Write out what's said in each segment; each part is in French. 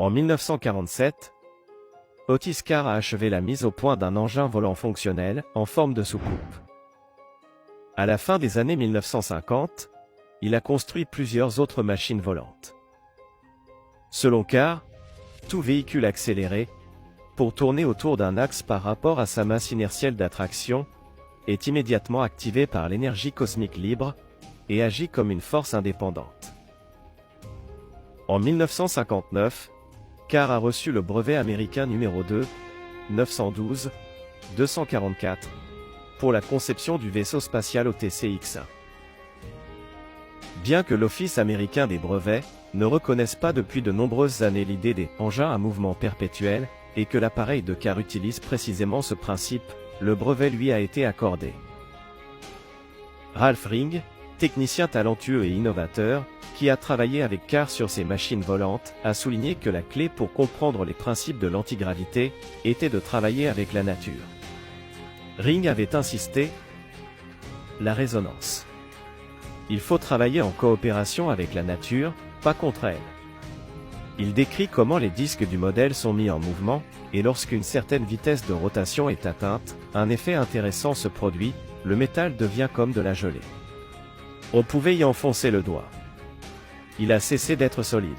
En 1947, Otis Carr a achevé la mise au point d'un engin volant fonctionnel, en forme de soucoupe. À la fin des années 1950, il a construit plusieurs autres machines volantes. Selon Carr, tout véhicule accéléré, pour tourner autour d'un axe par rapport à sa masse inertielle d'attraction, est immédiatement activé par l'énergie cosmique libre, et agit comme une force indépendante. En 1959, Carr a reçu le brevet américain numéro 2, 912-244, pour la conception du vaisseau spatial OTC-X1. Bien que l'Office américain des brevets ne reconnaisse pas depuis de nombreuses années l'idée des engins à mouvement perpétuel, et que l'appareil de Carr utilise précisément ce principe, le brevet lui a été accordé. Ralph Ring, technicien talentueux et innovateur, qui a travaillé avec Carr sur ces machines volantes, a souligné que la clé pour comprendre les principes de l'antigravité était de travailler avec la nature. Ring avait insisté, la résonance. Il faut travailler en coopération avec la nature, pas contre elle. Il décrit comment les disques du modèle sont mis en mouvement, et lorsqu'une certaine vitesse de rotation est atteinte, un effet intéressant se produit, le métal devient comme de la gelée. On pouvait y enfoncer le doigt. Il a cessé d'être solide.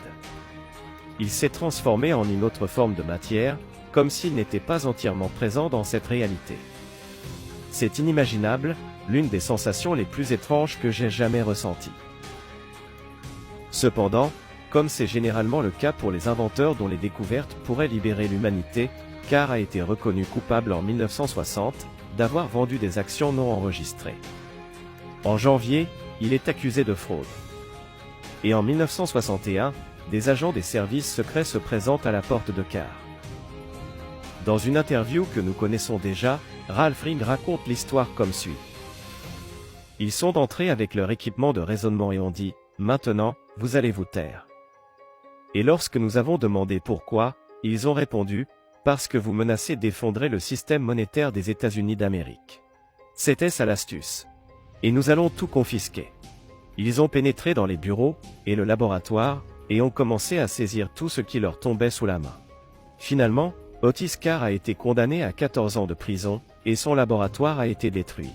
Il s'est transformé en une autre forme de matière, comme s'il n'était pas entièrement présent dans cette réalité. C'est inimaginable, l'une des sensations les plus étranges que j'ai jamais ressenties. Cependant, comme c'est généralement le cas pour les inventeurs dont les découvertes pourraient libérer l'humanité, Carr a été reconnu coupable en 1960 d'avoir vendu des actions non enregistrées. En janvier, il est accusé de fraude. Et en 1961, des agents des services secrets se présentent à la porte de Carr. Dans une interview que nous connaissons déjà, Ralph Ring raconte l'histoire comme suit. Ils sont entrés avec leur équipement de raisonnement et ont dit « Maintenant, vous allez vous taire ». Et lorsque nous avons demandé pourquoi, ils ont répondu « Parce que vous menacez d'effondrer le système monétaire des États-Unis d'Amérique. » C'était ça l'astuce. Et nous allons tout confisquer. Ils ont pénétré dans les bureaux et le laboratoire et ont commencé à saisir tout ce qui leur tombait sous la main. Finalement, Otis Carr a été condamné à 14 ans de prison et son laboratoire a été détruit.